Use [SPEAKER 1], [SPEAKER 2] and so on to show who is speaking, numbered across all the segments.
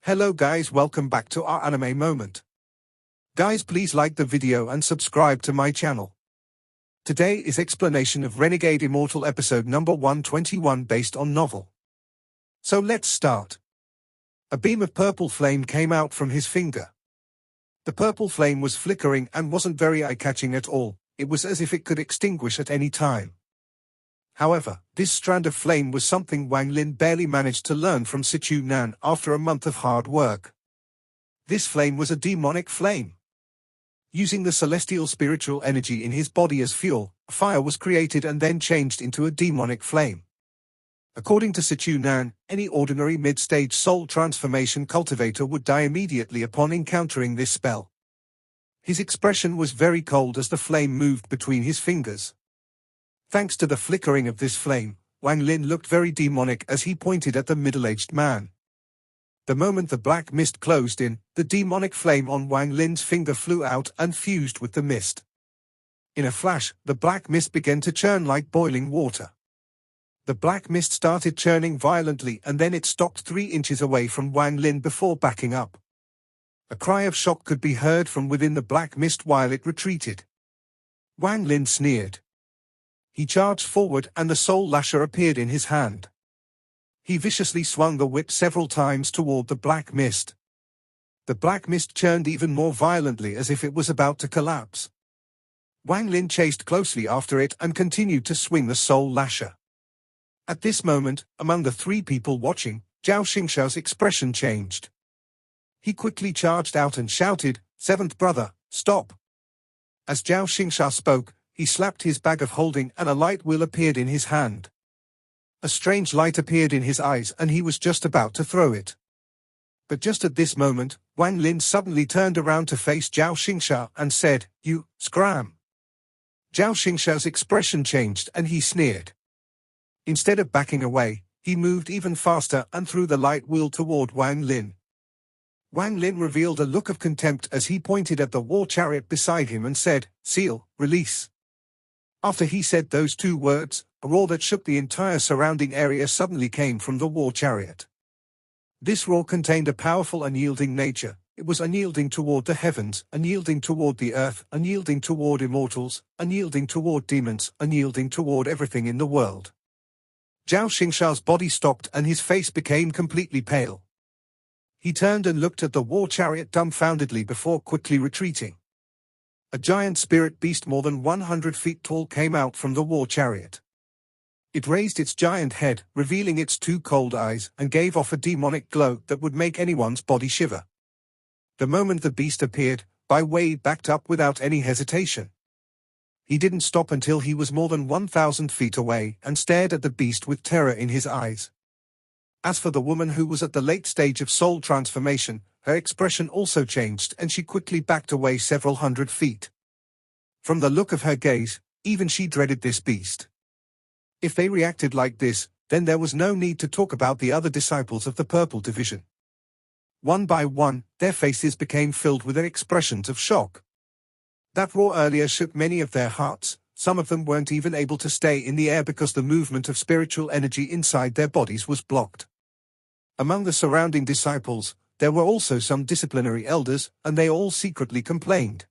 [SPEAKER 1] Hello guys, welcome back to our anime moment. Guys, please like the video and subscribe to my channel. Today is explanation of Renegade Immortal episode number 121 based on novel. So let's start. A beam of purple flame came out from his finger. The purple flame was flickering and wasn't very eye-catching at all. It was as if it could extinguish at any time. However, this strand of flame was something Wang Lin barely managed to learn from Sichu Nan after a month of hard work. This flame was a demonic flame. Using the celestial spiritual energy in his body as fuel, fire was created and then changed into a demonic flame. According to Sichu Nan, any ordinary mid-stage soul transformation cultivator would die immediately upon encountering this spell. His expression was very cold as the flame moved between his fingers. Thanks to the flickering of this flame, Wang Lin looked very demonic as he pointed at the middle-aged man. The moment the black mist closed in, the demonic flame on Wang Lin's finger flew out and fused with the mist. In a flash, the black mist began to churn like boiling water. The black mist started churning violently and then it stopped 3 inches away from Wang Lin before backing up. A cry of shock could be heard from within the black mist while it retreated. Wang Lin sneered. He charged forward and the soul lasher appeared in his hand. He viciously swung the whip several times toward the black mist. The black mist churned even more violently as if it was about to collapse. Wang Lin chased closely after it and continued to swing the soul lasher. At this moment, among the 3 people watching, Zhao Xingshao's expression changed. He quickly charged out and shouted, "Seventh brother, stop!" As Zhao Xingshao spoke, he slapped his bag of holding and a light wheel appeared in his hand. A strange light appeared in his eyes and he was just about to throw it. But just at this moment, Wang Lin suddenly turned around to face Zhao Xingshao and said, "You, scram!" Zhao Xingshao's expression changed and he sneered. Instead of backing away, he moved even faster and threw the light wheel toward Wang Lin. Wang Lin revealed a look of contempt as he pointed at the war chariot beside him and said, "Seal, release." After he said those 2 words, a roar that shook the entire surrounding area suddenly came from the war chariot. This roar contained a powerful unyielding nature. It was unyielding toward the heavens, unyielding toward the earth, unyielding toward immortals, unyielding toward demons, unyielding toward everything in the world. Zhao Xingshao's body stopped and his face became completely pale. He turned and looked at the war chariot dumbfoundedly before quickly retreating. A giant spirit beast more than 100 feet tall came out from the war chariot. It raised its giant head, revealing its 2 cold eyes, and gave off a demonic glow that would make anyone's body shiver. The moment the beast appeared, Bai Wei backed up without any hesitation. He didn't stop until he was more than 1,000 feet away and stared at the beast with terror in his eyes. As for the woman who was at the late stage of soul transformation, her expression also changed and she quickly backed away several hundred feet. From the look of her gaze, even she dreaded this beast. If they reacted like this, then there was no need to talk about the other disciples of the Purple Division. One by one, their faces became filled with expressions of shock. That roar earlier shook many of their hearts. Some of them weren't even able to stay in the air because the movement of spiritual energy inside their bodies was blocked. Among the surrounding disciples, there were also some disciplinary elders, and they all secretly complained.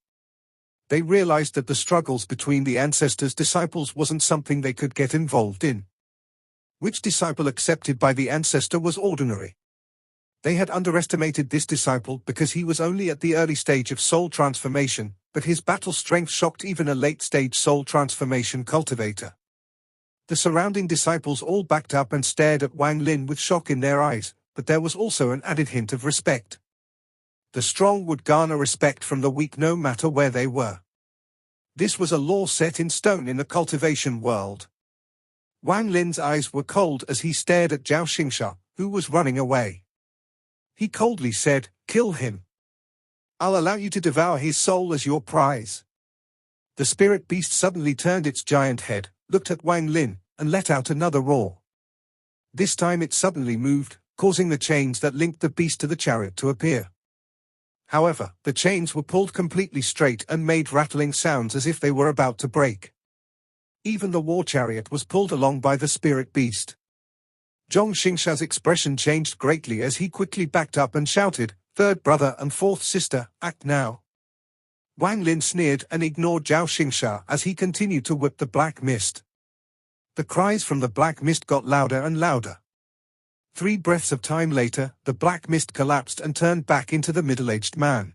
[SPEAKER 1] They realized that the struggles between the ancestors' disciples wasn't something they could get involved in. Which disciple accepted by the ancestor was ordinary? They had underestimated this disciple because he was only at the early stage of soul transformation, but his battle strength shocked even a late-stage soul transformation cultivator. The surrounding disciples all backed up and stared at Wang Lin with shock in their eyes, but there was also an added hint of respect. The strong would garner respect from the weak no matter where they were. This was a law set in stone in the cultivation world. Wang Lin's eyes were cold as he stared at Zhao Xingshao, who was running away. He coldly said, "Kill him. I'll allow you to devour his soul as your prize." The spirit beast suddenly turned its giant head, looked at Wang Lin, and let out another roar. This time it suddenly moved, causing the chains that linked the beast to the chariot to appear. However, the chains were pulled completely straight and made rattling sounds as if they were about to break. Even the war chariot was pulled along by the spirit beast. Zhong Xingsha's expression changed greatly as he quickly backed up and shouted, "Third brother and fourth sister, act now." Wang Lin sneered and ignored Zhao Xingsha as he continued to whip the black mist. The cries from the black mist got louder and louder. 3 breaths of time later, the black mist collapsed and turned back into the middle-aged man.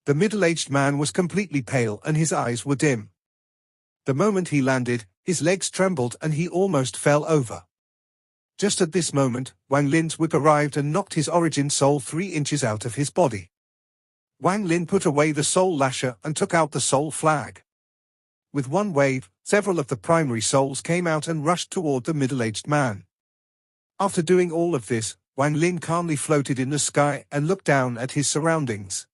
[SPEAKER 1] The middle-aged man was completely pale and his eyes were dim. The moment he landed, his legs trembled and he almost fell over. Just at this moment, Wang Lin's whip arrived and knocked his origin soul 3 inches out of his body. Wang Lin put away the soul lasher and took out the soul flag. With one wave, several of the primary souls came out and rushed toward the middle-aged man. After doing all of this, Wang Lin calmly floated in the sky and looked down at his surroundings.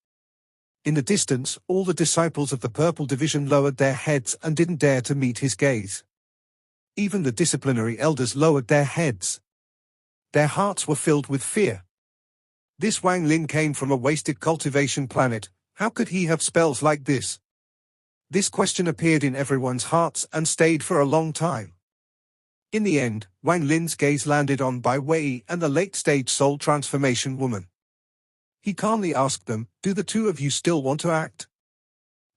[SPEAKER 1] In the distance, all the disciples of the Purple Division lowered their heads and didn't dare to meet his gaze. Even the disciplinary elders lowered their heads. Their hearts were filled with fear. This Wang Lin came from a wasted cultivation planet. How could he have spells like this? This question appeared in everyone's hearts and stayed for a long time. In the end, Wang Lin's gaze landed on Bai Wei and the late-stage soul transformation woman. He calmly asked them, "Do the 2 of you still want to act?"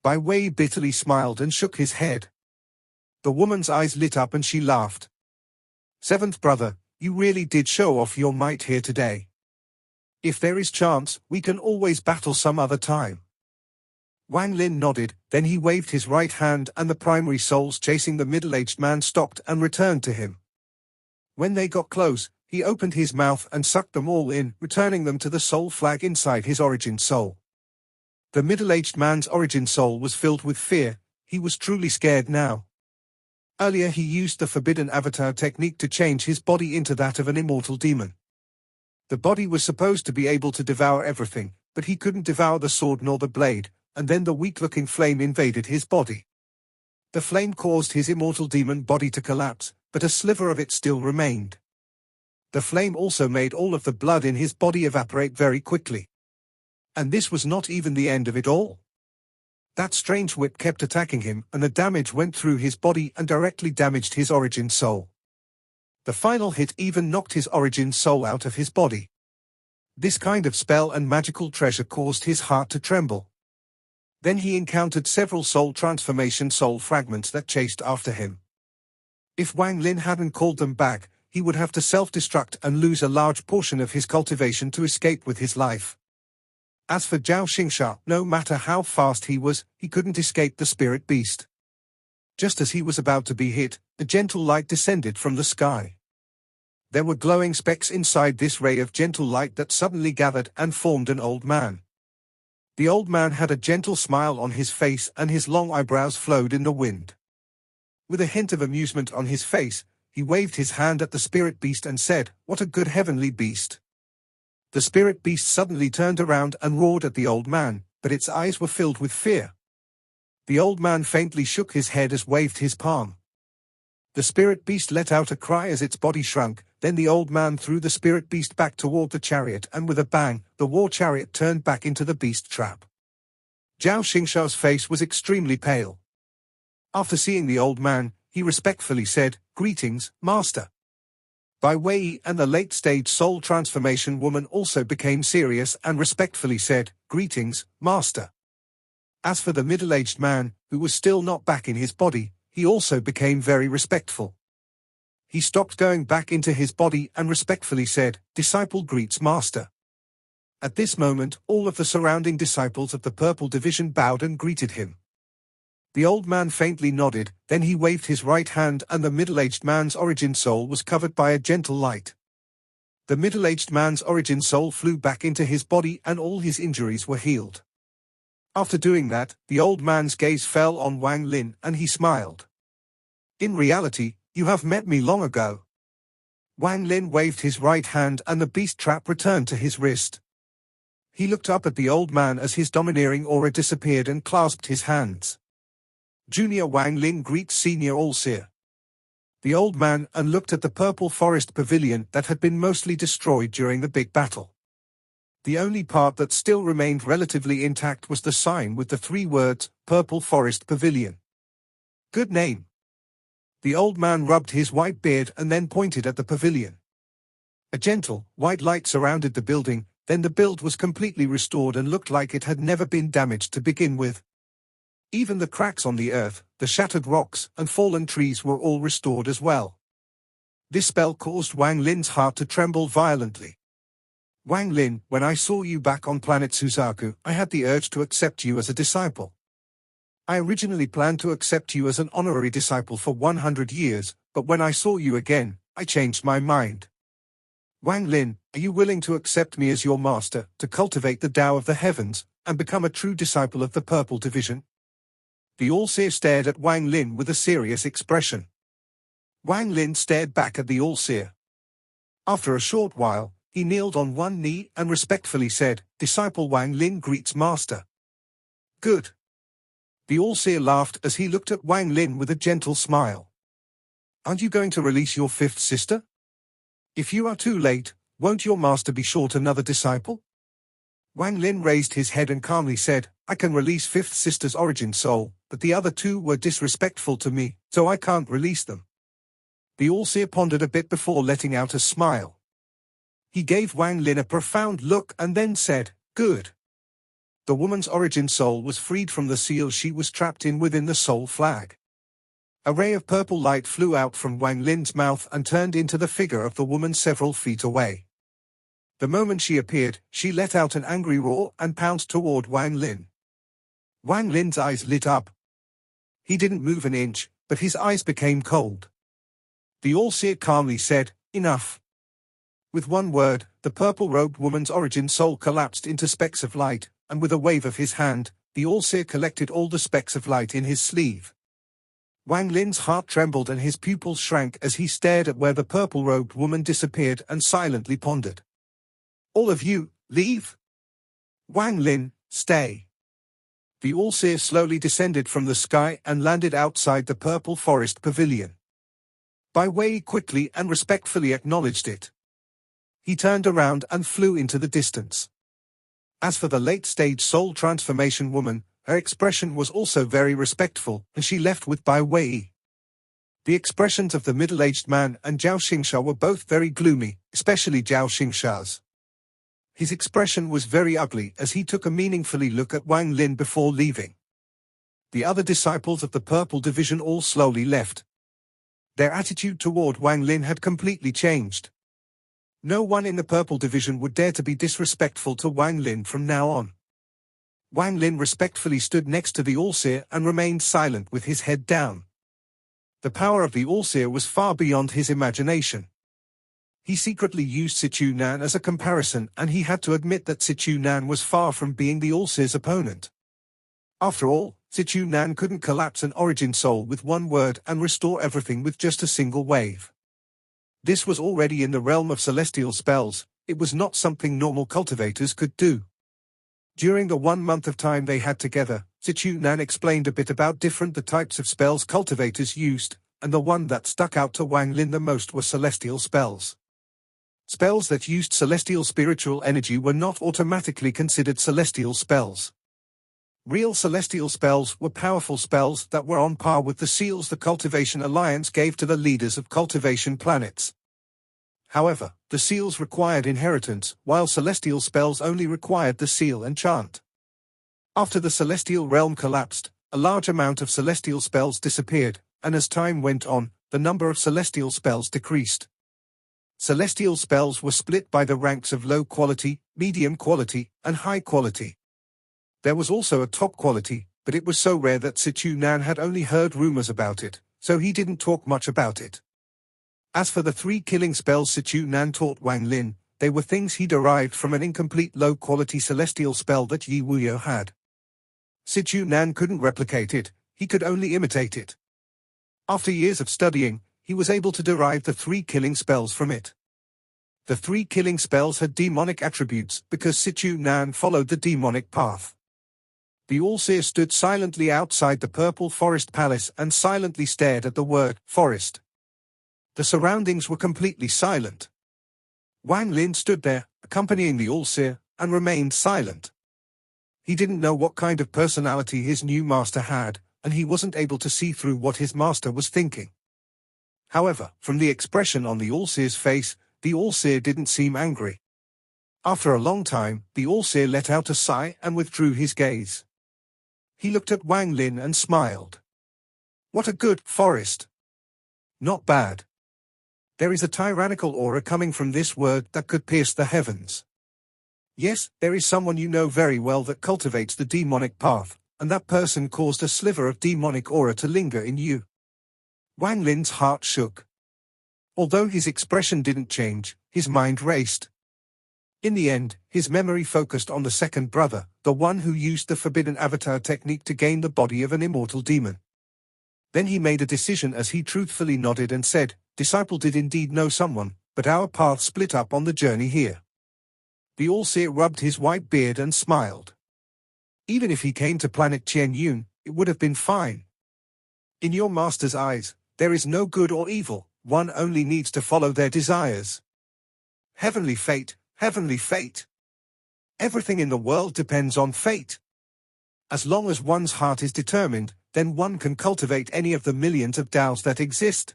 [SPEAKER 1] Bai Wei bitterly smiled and shook his head. The woman's eyes lit up and she laughed. "Seventh brother, you really did show off your might here today. If there is chance, we can always battle some other time." Wang Lin nodded, then he waved his right hand and the primary souls chasing the middle-aged man stopped and returned to him. When they got close, he opened his mouth and sucked them all in, returning them to the soul flag inside his origin soul. The middle-aged man's origin soul was filled with fear. He was truly scared now. Earlier he used the forbidden avatar technique to change his body into that of an immortal demon. The body was supposed to be able to devour everything, but he couldn't devour the sword nor the blade, and then the weak-looking flame invaded his body. The flame caused his immortal demon body to collapse, but a sliver of it still remained. The flame also made all of the blood in his body evaporate very quickly. And this was not even the end of it all. That strange whip kept attacking him, and the damage went through his body and directly damaged his origin soul. The final hit even knocked his origin soul out of his body. This kind of spell and magical treasure caused his heart to tremble. Then he encountered several soul transformation soul fragments that chased after him. If Wang Lin hadn't called them back, he would have to self-destruct and lose a large portion of his cultivation to escape with his life. As for Zhao Xingsha, no matter how fast he was, he couldn't escape the spirit beast. Just as he was about to be hit, a gentle light descended from the sky. There were glowing specks inside this ray of gentle light that suddenly gathered and formed an old man. The old man had a gentle smile on his face and his long eyebrows flowed in the wind. With a hint of amusement on his face, he waved his hand at the spirit beast and said, "What a good heavenly beast." The spirit beast suddenly turned around and roared at the old man, but its eyes were filled with fear. The old man faintly shook his head as waved his palm. The spirit beast let out a cry as its body shrunk, then the old man threw the spirit beast back toward the chariot and with a bang, the war chariot turned back into the beast trap. Zhao Xingsha's face was extremely pale. After seeing the old man, he respectfully said, "Greetings, master." Bai Wei and the late-stage soul transformation woman also became serious and respectfully said, "Greetings, master." As for the middle-aged man, who was still not back in his body, he also became very respectful. He stopped going back into his body and respectfully said, "Disciple greets master." At this moment, all of the surrounding disciples of the Purple Division bowed and greeted him. The old man faintly nodded, then he waved his right hand and the middle-aged man's origin soul was covered by a gentle light. The middle-aged man's origin soul flew back into his body and all his injuries were healed. After doing that, the old man's gaze fell on Wang Lin and he smiled. "In reality, you have met me long ago." Wang Lin waved his right hand and the beast trap returned to his wrist. He looked up at the old man as his domineering aura disappeared and clasped his hands. "Junior Wang Lin greets Senior Allseer." The old man looked at the purple forest pavilion that had been mostly destroyed during the big battle. The only part that still remained relatively intact was the sign with the 3 words, "Purple Forest Pavilion." "Good name." The old man rubbed his white beard and then pointed at the pavilion. A gentle, white light surrounded the building, then the build was completely restored and looked like it had never been damaged to begin with. Even the cracks on the earth, the shattered rocks, and fallen trees were all restored as well. This spell caused Wang Lin's heart to tremble violently. Wang Lin, when I saw you back on planet Suzaku, I had the urge to accept you as a disciple. I originally planned to accept you as an honorary disciple for 100 years, but when I saw you again, I changed my mind. Wang Lin, are you willing to accept me as your master, to cultivate the Tao of the heavens, and become a true disciple of the Purple Division? The All-Seer stared at Wang Lin with a serious expression. Wang Lin stared back at the All-Seer. After a short while, he kneeled on one knee and respectfully said, "Disciple Wang Lin greets Master." "Good." The All-Seer laughed as he looked at Wang Lin with a gentle smile. "Aren't you going to release your fifth sister? If you are too late, won't your master be short another disciple?" Wang Lin raised his head and calmly said, "I can release fifth sister's origin soul, but the other two were disrespectful to me, so I can't release them." The All-Seer pondered a bit before letting out a smile. He gave Wang Lin a profound look and then said, "Good." The woman's origin soul was freed from the seal she was trapped in within the soul flag. A ray of purple light flew out from Wang Lin's mouth and turned into the figure of the woman several feet away. The moment she appeared, she let out an angry roar and pounced toward Wang Lin. Wang Lin's eyes lit up. He didn't move an inch, but his eyes became cold. The All-Seer calmly said, "Enough." With one word, the purple-robed woman's origin soul collapsed into specks of light, and with a wave of his hand, the All-Seer collected all the specks of light in his sleeve. Wang Lin's heart trembled and his pupils shrank as he stared at where the purple-robed woman disappeared and silently pondered. "All of you, leave. Wang Lin, stay." The All-Seer slowly descended from the sky and landed outside the purple forest pavilion. Bai Wei quickly and respectfully acknowledged it. He turned around and flew into the distance. As for the late-stage soul transformation woman, her expression was also very respectful, and she left with Bai Wei. The expressions of the middle-aged man and Zhao Xingsha were both very gloomy, especially Zhao Xingsha's. His expression was very ugly as he took a meaningfully look at Wang Lin before leaving. The other disciples of the Purple Division all slowly left. Their attitude toward Wang Lin had completely changed. No one in the Purple Division would dare to be disrespectful to Wang Lin from now on. Wang Lin respectfully stood next to the All-Seer and remained silent with his head down. The power of the All-Seer was far beyond his imagination. He secretly used Sichu Nan as a comparison, and he had to admit that Sichu Nan was far from being the All-Seer's opponent. After all, Sichu Nan couldn't collapse an origin soul with one word and restore everything with just a single wave. This was already in the realm of celestial spells. It was not something normal cultivators could do. During the 1 month of time they had together, Sichu Nan explained a bit about the types of spells cultivators used, and the one that stuck out to Wang Lin the most was celestial spells. Spells that used celestial spiritual energy were not automatically considered celestial spells. Real celestial spells were powerful spells that were on par with the seals the Cultivation Alliance gave to the leaders of cultivation planets. However, the seals required inheritance, while celestial spells only required the seal and chant. After the celestial realm collapsed, a large amount of celestial spells disappeared, and as time went on, the number of celestial spells decreased. Celestial spells were split by the ranks of low quality, medium quality, and high quality. There was also a top quality, but it was so rare that Sichu Nan had only heard rumors about it, so he didn't talk much about it. As for the 3 killing spells Sichu Nan taught Wang Lin, they were things he derived from an incomplete low-quality celestial spell that Yi Wuyo had. Sichu Nan couldn't replicate it, he could only imitate it. After years of studying, he was able to derive the 3 killing spells from it. The 3 killing spells had demonic attributes because Sichu Nan followed the demonic path. The All-Seer stood silently outside the Purple Forest Palace and silently stared at the word forest. The surroundings were completely silent. Wang Lin stood there, accompanying the All-Seer, and remained silent. He didn't know what kind of personality his new master had, and he wasn't able to see through what his master was thinking. However, from the expression on the All-Seer's face, the All-Seer didn't seem angry. After a long time, the All-Seer let out a sigh and withdrew his gaze. He looked at Wang Lin and smiled. What a good forest. Not bad. There is a tyrannical aura coming from this word that could pierce the heavens. Yes, there is someone you know very well that cultivates the demonic path, and that person caused a sliver of demonic aura to linger in you. Wang Lin's heart shook. Although his expression didn't change, his mind raced. In the end, his memory focused on the second brother, the one who used the forbidden avatar technique to gain the body of an immortal demon. Then he made a decision as he truthfully nodded and said, Disciple did indeed know someone, but our paths split up on the journey here. The All-Seer rubbed his white beard and smiled. Even if he came to planet Qianyun, it would have been fine. In your master's eyes, there is no good or evil, one only needs to follow their desires. Heavenly fate, heavenly fate. Everything in the world depends on fate. As long as one's heart is determined, then one can cultivate any of the millions of Daos that exist.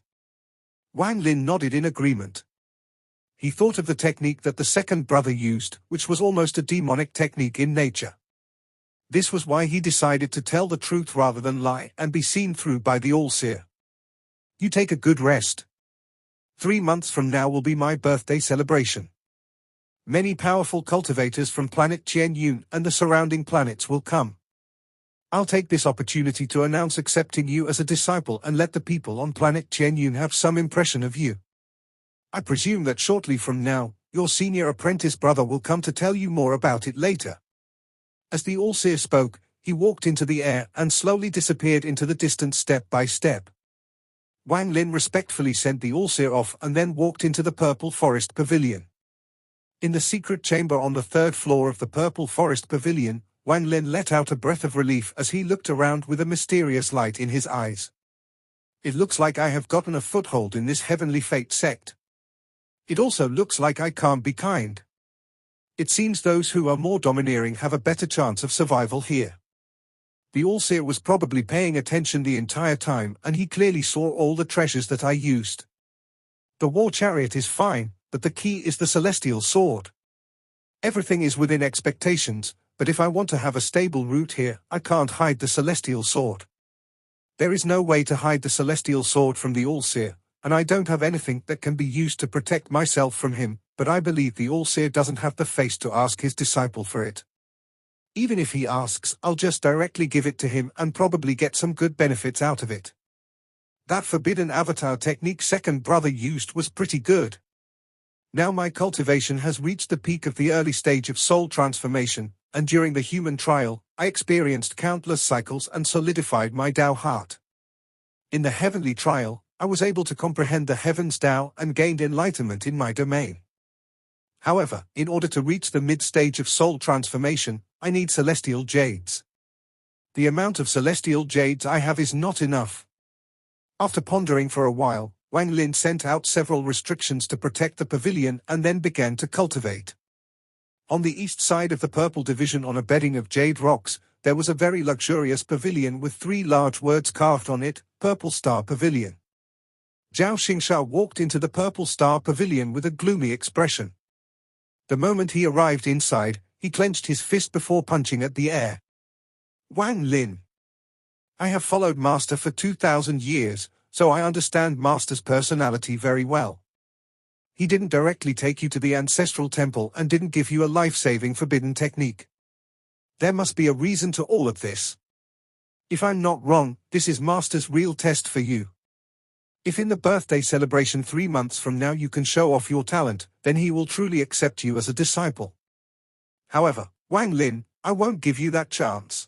[SPEAKER 1] Wang Lin nodded in agreement. He thought of the technique that the second brother used, which was almost a demonic technique in nature. This was why he decided to tell the truth rather than lie and be seen through by the All-Seer. You take a good rest. 3 months from now will be my birthday celebration. Many powerful cultivators from planet Qianyun and the surrounding planets will come. I'll take this opportunity to announce accepting you as a disciple and let the people on planet Qianyun have some impression of you. I presume that shortly from now, your senior apprentice brother will come to tell you more about it later. As the All-Seer spoke, he walked into the air and slowly disappeared into the distance step by step. Wang Lin respectfully sent the All-Seer off and then walked into the Purple Forest Pavilion. In the secret chamber on the 3rd floor of the Purple Forest Pavilion, Wang Lin let out a breath of relief as he looked around with a mysterious light in his eyes. It looks like I have gotten a foothold in this heavenly fate sect. It also looks like I can't be kind. It seems those who are more domineering have a better chance of survival here. The All-Seer was probably paying attention the entire time and he clearly saw all the treasures that I used. The war chariot is fine, but the key is the celestial sword. Everything is within expectations, but if I want to have a stable route here, I can't hide the celestial sword. There is no way to hide the celestial sword from the All-Seer, and I don't have anything that can be used to protect myself from him, but I believe the All-Seer doesn't have the face to ask his disciple for it. Even if he asks, I'll just directly give it to him and probably get some good benefits out of it. That forbidden avatar technique second brother used was pretty good. Now my cultivation has reached the peak of the early stage of soul transformation, and during the human trial, I experienced countless cycles and solidified my Tao heart. In the heavenly trial, I was able to comprehend the heavens Tao and gained enlightenment in my domain. However, in order to reach the mid-stage of soul transformation, I need celestial jades. The amount of celestial jades I have is not enough. After pondering for a while, Wang Lin sent out several restrictions to protect the pavilion and then began to cultivate. On the east side of the purple division on a bedding of jade rocks, there was a very luxurious pavilion with 3 large words carved on it, Purple Star Pavilion. Zhao Xingsha walked into the Purple Star Pavilion with a gloomy expression. The moment he arrived inside, he clenched his fist before punching at the air. Wang Lin. I have followed Master for 2,000 years, so I understand Master's personality very well. He didn't directly take you to the ancestral temple and didn't give you a life-saving forbidden technique. There must be a reason to all of this. If I'm not wrong, this is Master's real test for you. If in the birthday celebration 3 months from now you can show off your talent, then he will truly accept you as a disciple. However, Wang Lin, I won't give you that chance.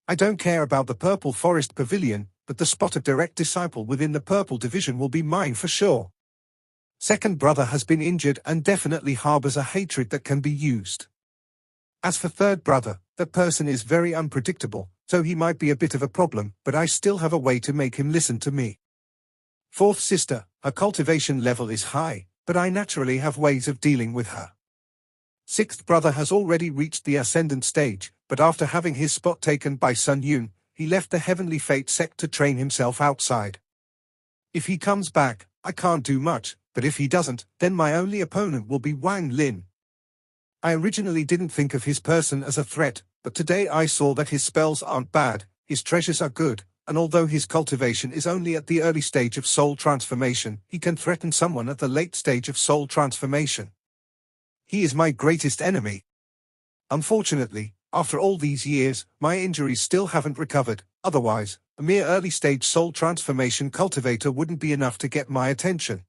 [SPEAKER 1] I don't care about the Purple Forest Pavilion, but the spot of direct disciple within the Purple Division will be mine for sure. Second brother has been injured and definitely harbors a hatred that can be used. As for third brother, that person is very unpredictable, so he might be a bit of a problem, but I still have a way to make him listen to me. Fourth sister, her cultivation level is high, but I naturally have ways of dealing with her. Sixth brother has already reached the ascendant stage, but after having his spot taken by Sun Yun, he left the Heavenly Fate sect to train himself outside. If he comes back, I can't do much, But if he doesn't, then my only opponent will be Wang Lin. I originally didn't think of his person as a threat, but today I saw that his spells aren't bad, his treasures are good, and although his cultivation is only at the early stage of soul transformation, he can threaten someone at the late stage of soul transformation. He is my greatest enemy. Unfortunately, after all these years, my injuries still haven't recovered, otherwise, a mere early-stage soul transformation cultivator wouldn't be enough to get my attention.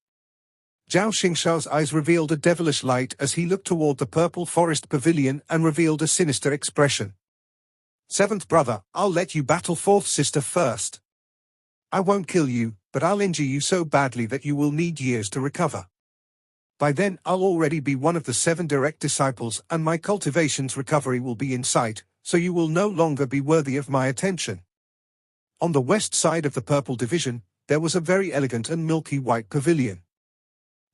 [SPEAKER 1] Zhao Xingshao's eyes revealed a devilish light as he looked toward the purple forest pavilion and revealed a sinister expression. Seventh brother, I'll let you battle fourth sister first. I won't kill you, but I'll injure you so badly that you will need years to recover. By then, I'll already be one of the 7 direct disciples and my cultivation's recovery will be in sight, so you will no longer be worthy of my attention. On the west side of the purple division, there was a very elegant and milky white pavilion.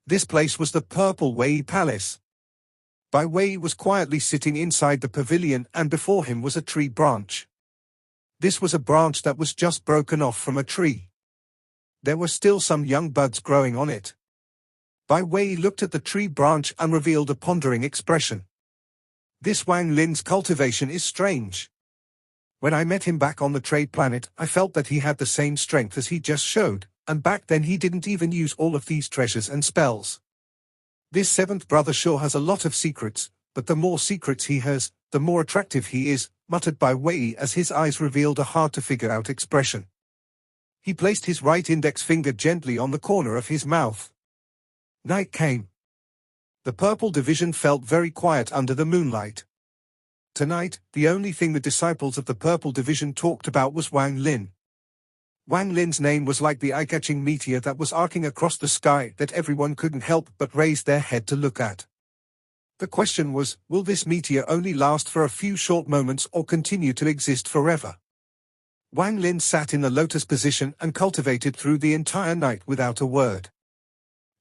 [SPEAKER 1] This place was the Purple Wei Palace. Bai Wei was quietly sitting inside the pavilion and before him was a tree branch. This was a branch that was just broken off from a tree. There were still some young buds growing on it. Bai Wei looked at the tree branch and revealed a pondering expression. This Wang Lin's cultivation is strange. When I met him back on the trade planet, I felt that he had the same strength as he just showed, and back then he didn't even use all of these treasures and spells. This seventh brother sure has a lot of secrets, but the more secrets he has, the more attractive he is, muttered Bai Wei as his eyes revealed a hard-to-figure-out expression. He placed his right index finger gently on the corner of his mouth. Night came. The purple division felt very quiet under the moonlight. Tonight, the only thing the disciples of the purple division talked about was Wang Lin. Wang Lin's name was like the eye-catching meteor that was arcing across the sky that everyone couldn't help but raise their head to look at. The question was, will this meteor only last for a few short moments or continue to exist forever? Wang Lin sat in the lotus position and cultivated through the entire night without a word.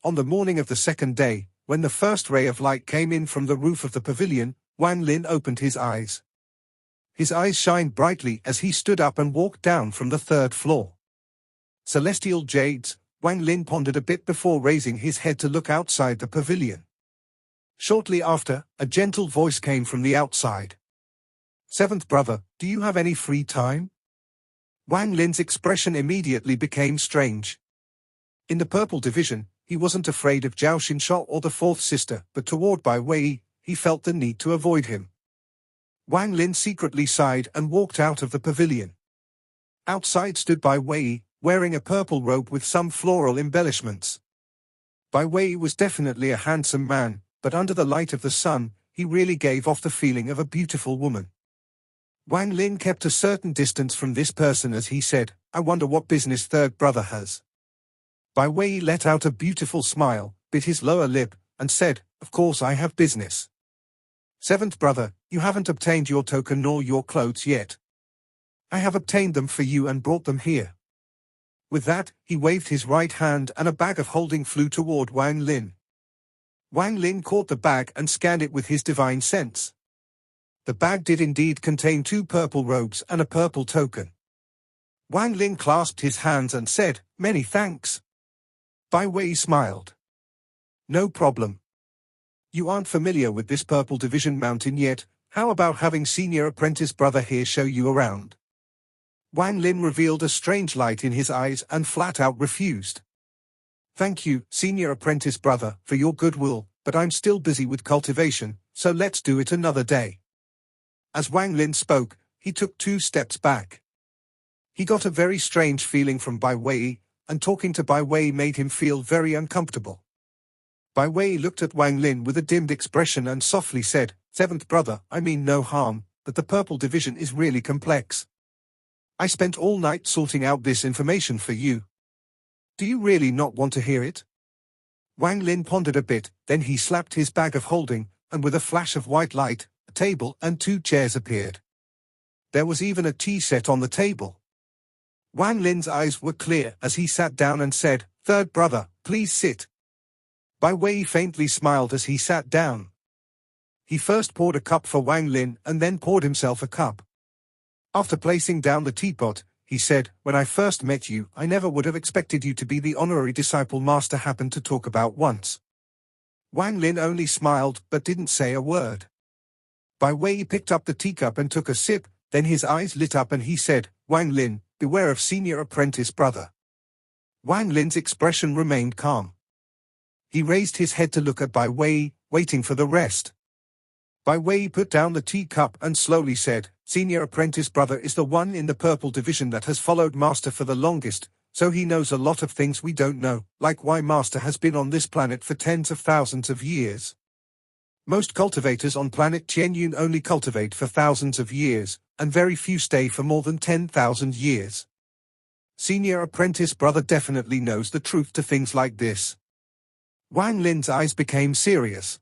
[SPEAKER 1] On the morning of the second day, when the first ray of light came in from the roof of the pavilion, Wang Lin opened his eyes. His eyes shined brightly as he stood up and walked down from the 3rd floor. Celestial jades, Wang Lin pondered a bit before raising his head to look outside the pavilion. Shortly after, a gentle voice came from the outside. Seventh brother, do you have any free time? Wang Lin's expression immediately became strange. In the purple division, he wasn't afraid of Zhao Xinsha or the fourth sister, but toward Bai Wei, he felt the need to avoid him. Wang Lin secretly sighed and walked out of the pavilion. Outside stood Bai Wei, wearing a purple robe with some floral embellishments. Bai Wei was definitely a handsome man, but under the light of the sun, he really gave off the feeling of a beautiful woman. Wang Lin kept a certain distance from this person as he said, I wonder what business third brother has. Bai Wei let out a beautiful smile, bit his lower lip, and said, of course I have business. Seventh brother, you haven't obtained your token nor your clothes yet. I have obtained them for you and brought them here. With that, he waved his right hand and a bag of holding flew toward Wang Lin. Wang Lin caught the bag and scanned it with his divine sense. The bag did indeed contain 2 purple robes and a purple token. Wang Lin clasped his hands and said, many thanks. Bai Wei smiled. No problem. You aren't familiar with this purple division mountain yet, how about having senior apprentice brother here show you around? Wang Lin revealed a strange light in his eyes and flat out refused. Thank you, senior apprentice brother, for your goodwill, but I'm still busy with cultivation, so let's do it another day. As Wang Lin spoke, he took 2 steps back. He got a very strange feeling from Bai Wei, and talking to Bai Wei made him feel very uncomfortable. Bai Wei looked at Wang Lin with a dimmed expression and softly said, Seventh brother, I mean no harm, but the purple division is really complex. I spent all night sorting out this information for you. Do you really not want to hear it? Wang Lin pondered a bit, then he slapped his bag of holding, and with a flash of white light, a table and 2 chairs appeared. There was even a tea set on the table. Wang Lin's eyes were clear as he sat down and said, Third brother, please sit. Bai Wei faintly smiled as he sat down. He first poured a cup for Wang Lin and then poured himself a cup. After placing down the teapot, he said, when I first met you, I never would have expected you to be the honorary disciple Master happened to talk about once. Wang Lin only smiled but didn't say a word. Bai Wei picked up the teacup and took a sip, then his eyes lit up and he said, Wang Lin, beware of senior apprentice brother. Wang Lin's expression remained calm. He raised his head to look at Bai Wei, waiting for the rest. Bai Wei put down the teacup and slowly said, Senior apprentice brother is the one in the purple division that has followed Master for the longest, so he knows a lot of things we don't know, like why Master has been on this planet for tens of thousands of years. Most cultivators on planet Qianyun only cultivate for thousands of years, and very few stay for more than 10,000 years. Senior apprentice brother definitely knows the truth to things like this. Wang Lin's eyes became serious.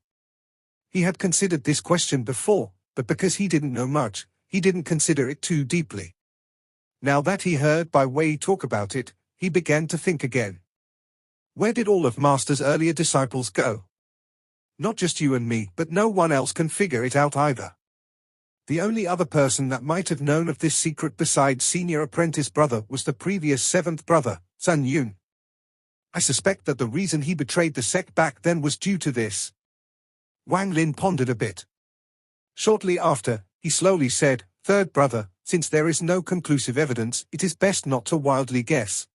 [SPEAKER 1] He had considered this question before, but because he didn't know much, he didn't consider it too deeply. Now that he heard Bai Wei talk about it, he began to think again. Where did all of Master's earlier disciples go? Not just you and me, but no one else can figure it out either. The only other person that might have known of this secret besides senior apprentice brother was the previous seventh brother, Sun Yun. I suspect that the reason he betrayed the sect back then was due to this. Wang Lin pondered a bit. Shortly after, he slowly said, Third brother, since there is no conclusive evidence, it is best not to wildly guess.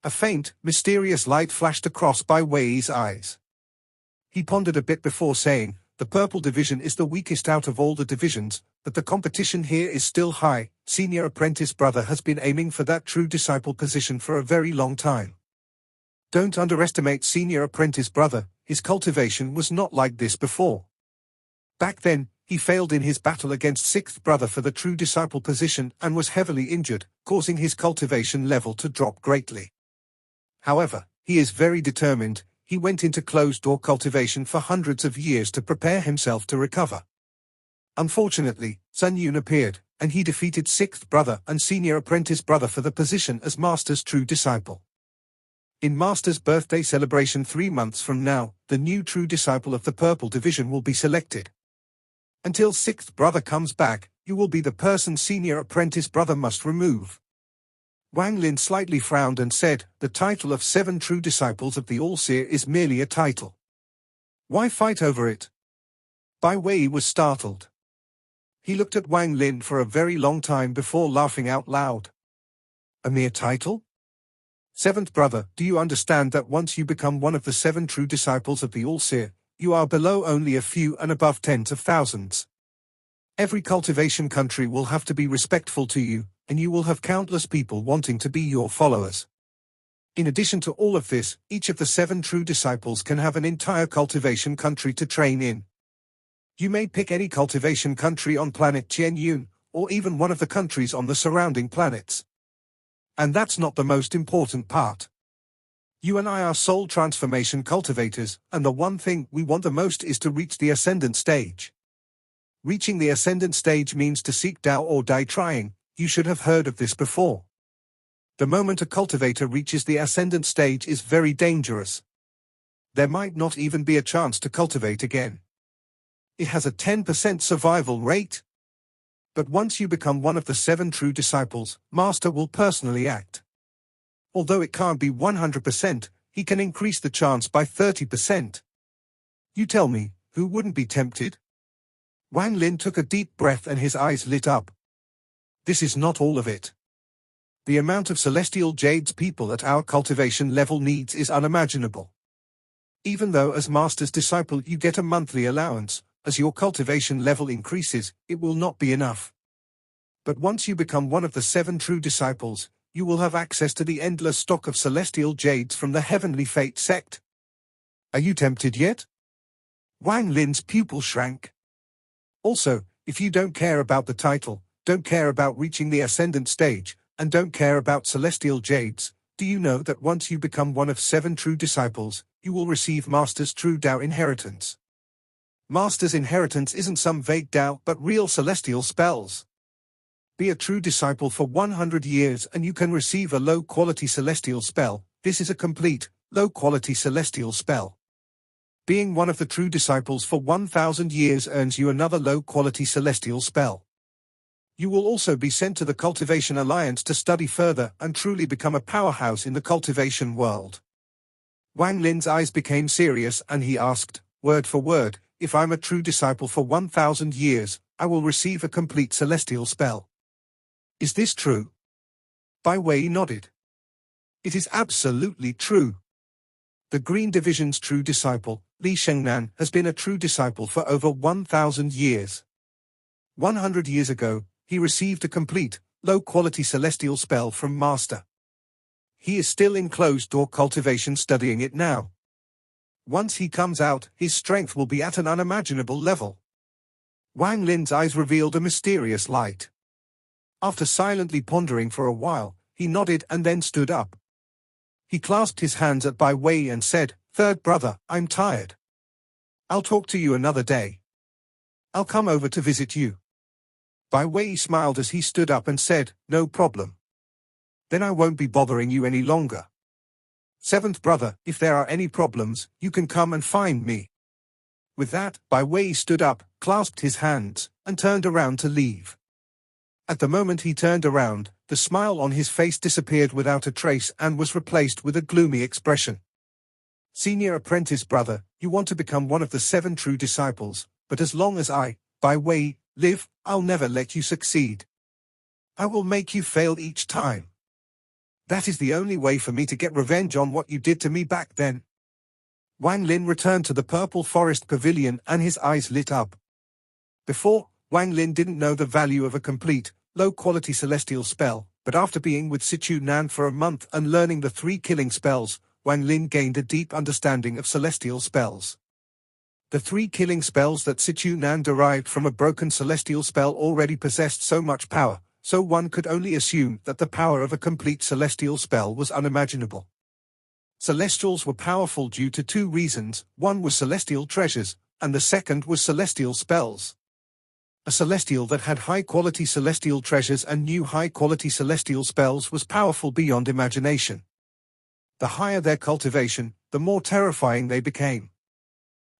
[SPEAKER 1] A faint, mysterious light flashed across Bai Wei's eyes. He pondered a bit before saying, the purple division is the weakest out of all the divisions, but the competition here is still high. Senior apprentice brother has been aiming for that true disciple position for a very long time. Don't underestimate senior apprentice brother, his cultivation was not like this before. Back then, he failed in his battle against sixth brother for the true disciple position and was heavily injured, causing his cultivation level to drop greatly. However, he is very determined. He went into closed-door cultivation for hundreds of years to prepare himself to recover. Unfortunately, Sun Yun appeared, and he defeated sixth brother and senior apprentice brother for the position as Master's true disciple. In Master's birthday celebration 3 months from now, the new true disciple of the purple division will be selected. Until sixth brother comes back, you will be the person senior apprentice brother must remove. Wang Lin slightly frowned and said, the title of 7 true disciples of the All-Seer is merely a title. Why fight over it? Bai Wei was startled. He looked at Wang Lin for a very long time before laughing out loud. A mere title? Seventh brother, do you understand that once you become one of the 7 true disciples of the All-Seer, you are below only a few and above tens of thousands? Every cultivation country will have to be respectful to you, and you will have countless people wanting to be your followers. In addition to all of this, each of the 7 true disciples can have an entire cultivation country to train in. You may pick any cultivation country on planet Qianyun, or even one of the countries on the surrounding planets. And that's not the most important part. You and I are soul transformation cultivators, and the one thing we want the most is to reach the ascendant stage. Reaching the ascendant stage means to seek Tao or die trying. You should have heard of this before. The moment a cultivator reaches the ascendant stage is very dangerous. There might not even be a chance to cultivate again. It has a 10% survival rate. But once you become one of the 7 true disciples, Master will personally act. Although it can't be 100%, he can increase the chance by 30%. You tell me, who wouldn't be tempted? Wang Lin took a deep breath and his eyes lit up. This is not all of it. The amount of celestial jades people at our cultivation level needs is unimaginable. Even though as Master's disciple you get a monthly allowance, as your cultivation level increases, it will not be enough. But once you become one of the 7 true disciples, you will have access to the endless stock of celestial jades from the Heavenly Fate sect. Are you tempted yet? Wang Lin's pupil shrank. Also, if you don't care about the title, don't care about reaching the ascendant stage, and don't care about celestial jades, do you know that once you become one of 7 true disciples, you will receive Master's true Tao inheritance? Master's inheritance isn't some vague Tao but real celestial spells. Be a true disciple for 100 years and you can receive a low-quality celestial spell. This is a complete, low-quality celestial spell. Being one of the true disciples for 1,000 years earns you another low-quality celestial spell. You will also be sent to the Cultivation Alliance to study further and truly become a powerhouse in the cultivation world. Wang Lin's eyes became serious and he asked, word for word, if I'm a true disciple for 1,000 years, I will receive a complete celestial spell. Is this true? Bai Wei nodded. It is absolutely true. The Green Division's true disciple, Li Shengnan, has been a true disciple for over 1,000 years. 100 years ago, he received a complete, low-quality celestial spell from Master. He is still in closed-door cultivation studying it now. Once he comes out, his strength will be at an unimaginable level. Wang Lin's eyes revealed a mysterious light. After silently pondering for a while, he nodded and then stood up. He clasped his hands at Bai Wei and said, "Third brother, I'm tired. I'll talk to you another day. I'll come over to visit you." Bai Wei smiled as he stood up and said, "No problem. Then I won't be bothering you any longer. Seventh brother, if there are any problems, you can come and find me." With that, Bai Wei stood up, clasped his hands, and turned around to leave. At the moment he turned around, the smile on his face disappeared without a trace and was replaced with a gloomy expression. "Senior apprentice brother, you want to become one of the 7 true disciples, but as long as I, Bai Wei, live, I'll never let you succeed. I will make you fail each time. That is the only way for me to get revenge on what you did to me back then." Wang Lin returned to the Purple Forest Pavilion and his eyes lit up. Before, Wang Lin didn't know the value of a complete, low-quality celestial spell, but after being with Situ Nan for a month and learning the 3 killing spells, Wang Lin gained a deep understanding of celestial spells. The 3 killing spells that Situ Nan derived from a broken celestial spell already possessed so much power, so one could only assume that the power of a complete celestial spell was unimaginable. Celestials were powerful due to 2 reasons: one was celestial treasures, and the second was celestial spells. A celestial that had high-quality celestial treasures and knew high-quality celestial spells was powerful beyond imagination. The higher their cultivation, the more terrifying they became.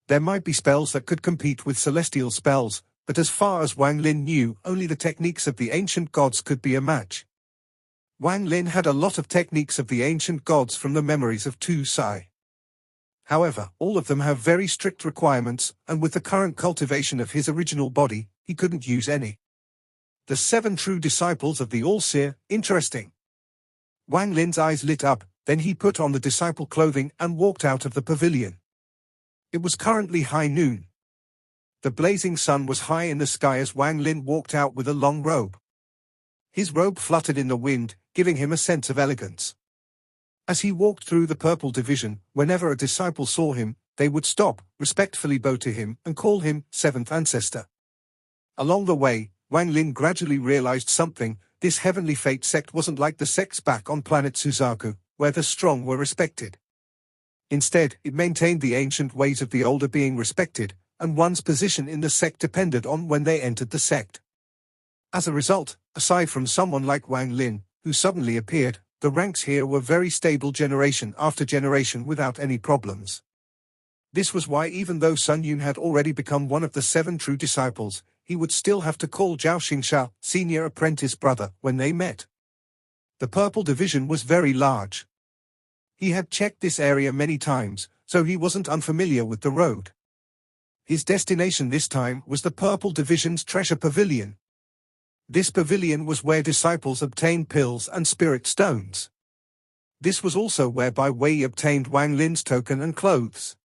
[SPEAKER 1] There might be spells that could compete with celestial spells, but as far as Wang Lin knew, only the techniques of the ancient gods could be a match. Wang Lin had a lot of techniques of the ancient gods from the memories of Tu Sai. However, all of them have very strict requirements, and with the current cultivation of his original body, he couldn't use any. The 7 true disciples of the All-Seer, interesting. Wang Lin's eyes lit up, then he put on the disciple clothing and walked out of the pavilion. It was currently high noon. The blazing sun was high in the sky as Wang Lin walked out with a long robe. His robe fluttered in the wind, giving him a sense of elegance. As he walked through the Purple Division, whenever a disciple saw him, they would stop, respectfully bow to him, and call him 7th Ancestor. Along the way, Wang Lin gradually realized something: this heavenly fate sect wasn't like the sects back on planet Suzaku, where the strong were respected. Instead, it maintained the ancient ways of the older being respected, and one's position in the sect depended on when they entered the sect. As a result, aside from someone like Wang Lin, who suddenly appeared, the ranks here were very stable generation after generation without any problems. This was why even though Sun Yun had already become one of the 7 true disciples, he would still have to call Zhao Xingsha, senior apprentice brother, when they met. The Purple Division was very large. He had checked this area many times, so he wasn't unfamiliar with the road. His destination this time was the Purple Division's treasure pavilion. This pavilion was where disciples obtained pills and spirit stones. This was also where Bai Wei obtained Wang Lin's token and clothes.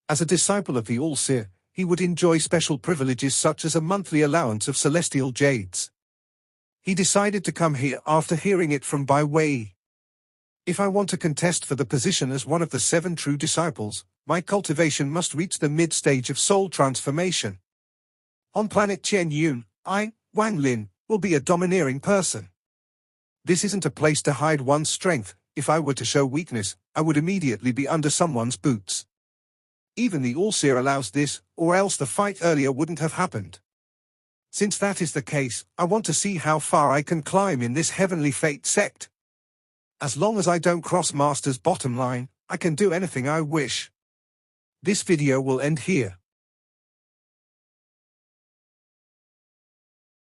[SPEAKER 1] As a disciple of the All-Seer, he would enjoy special privileges such as a monthly allowance of celestial jades. He decided to come here after hearing it from Bai Wei. If I want to contest for the position as one of the 7 true disciples, my cultivation must reach the mid-stage of soul transformation. On planet Chen Yun, I, Wang Lin, will be a domineering person. This isn't a place to hide one's strength. If I were to show weakness, I would immediately be under someone's boots. Even the All-Seer allows this, or else the fight earlier wouldn't have happened. Since that is the case, I want to see how far I can climb in this heavenly fate sect. As long as I don't cross Master's bottom line, I can do anything I wish. This video will end here.